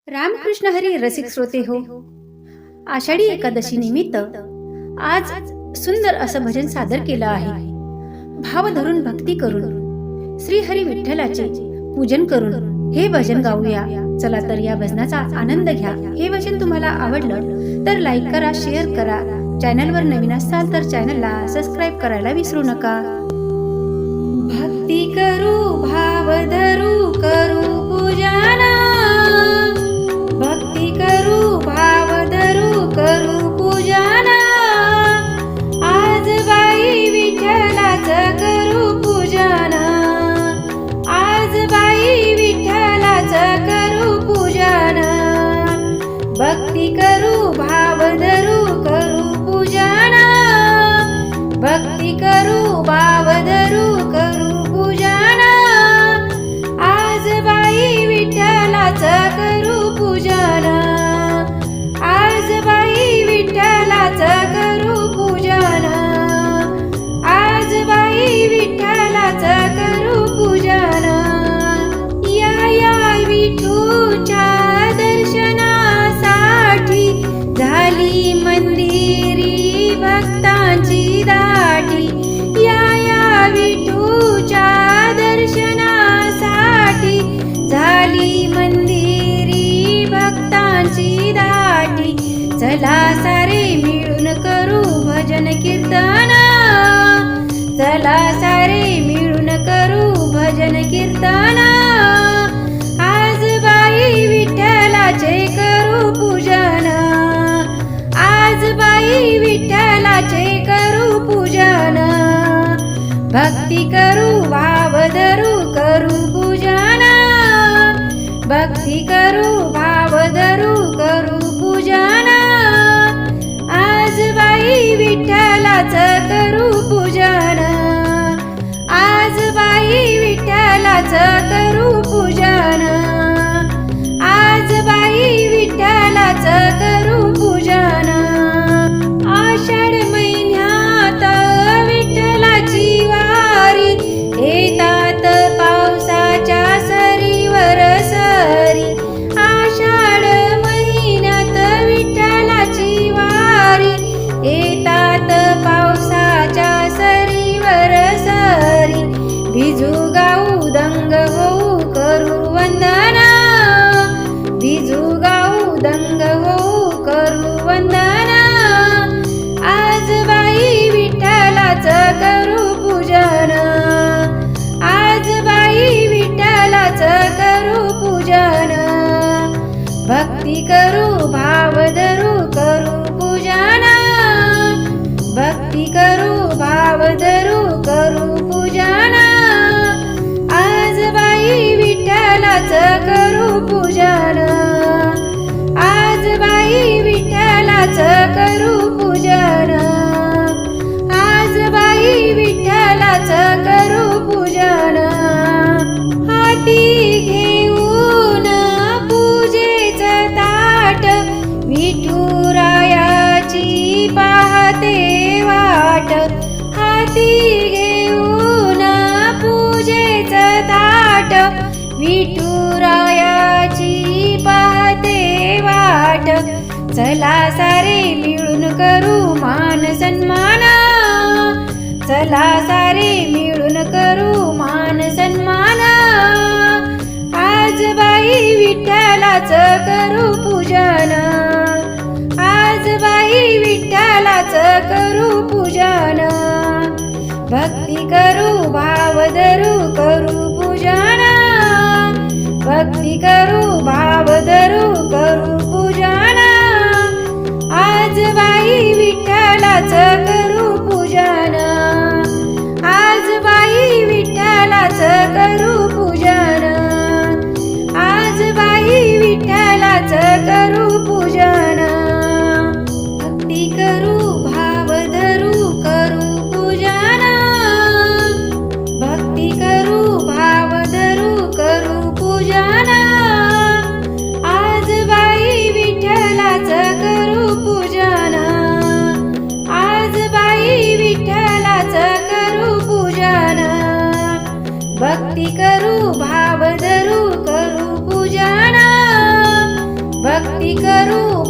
रामकृष्ण हरी रसिक श्रोते हो, आषाढी एकादशी निमित्त आज सुंदर असं भजन सादर केलं आहे. भाव धरून भक्ती करून श्री हरी विठ्ठलाचे पूजन करून हे भजन गाऊया. चला तर या भजनाचा आनंद घ्या. हे भजन तुम्हाला आवडलं तर लाईक करा, शेअर करा. चॅनलवर नवीन असाल तर चॅनलला सबस्क्राईब करायला विसरू नका. भक्ती करू भाव धरू करू पूजना, भक्ती करू भाव धरू करू पूजना. आज बाई विठ्ठलाचं करू पूजना, आज बाई विठ्ठलाचं करू पूजना. भक्ती करू भाव धरू करू पूजना, भक्ती करू भाव धरू करू पूजना. आज बाई विठ्ठलाचं करू पूजना, आज बाई विठ्ठलाचं करू पूजना, आज बाई विठ्ठलाचं करू पूजना. या विठूच्या दर्शनासाठी झाली मंदिरी भक्तांची दाटी. या विठूच्या दर्शनासाठी झाली मंदिरी भक्तांची दाटी. चला सारे मिळून करू भजन कीर्तन, चला सारे मिळून करू भजन कीर्तन. आज बाई विठ्ठलाचे करू पूजन, आज बाई विठ्ठलाचे करू पूजन. भक्ती करू भाव धरू करू पूजन, भक्ती करू भाव धरू करू पूजन. आज बाई विठ्ठलाचं करू पूजन, आज बाई विठ्ठलाचं करू पूजन, आज बाई विठ्ठलाचं करू पूजन. आषाढ महिन्यात विठ्ठलाची वारी, येतात पावसाच्या सरीवर सरी. आषाढ महिन्यात विठ्ठलाची वारी, येतात पावसाच्या सरीवर सरी. भिजू गाऊ दंग होऊ करू वंदना, भिजू गाऊ दंग होऊ करू वंदना. आज बाई विठ्ठलाचं करू पूजन, आज बाई विठ्ठलाचं करू पूजन. भक्ती करू भाव धरू करू पूजन, भक्ती करू भाव धरू करू पूजन. आज बाई विठ्ठलाचं करू पूजन, आज बाई विठ्ठलाचं करू पूजन, आज बाई विठ्ठलाचं करू पूजन. हाती घेऊन पूजेचं ताट, विठुरायाची पाहते वाट. हाती घेऊन पूजेचं ताट, विठुरायाची पाहते वाट. चला सारे मिळून करू मान सन्मान, चला सारे मिळून करू मान सन्मान. आज बाई विठ्ठलाचं करू पूजन, आज बाई विठ्ठलाचं करू पूजन. भक्ती करू भाव धरू करू पूजन, भक्ती करू भाव धरू करू पूजन. आज बाई विठ्ठलाचं करू पूजन, आज बाई विठ्ठलाचं करू पूजन, आज बाई विठ्ठलाचं करू पूजन. भक्ती करू भाव धरू करू पूजन, भक्ती करू भाव धरू करू पूजन. आज बाई विठ्ठलाचं करू पूजन, आज बाई विठ्ठलाचं करू पूजन. भक्ती करू भाव धरू करू पूजन, स्तुती करू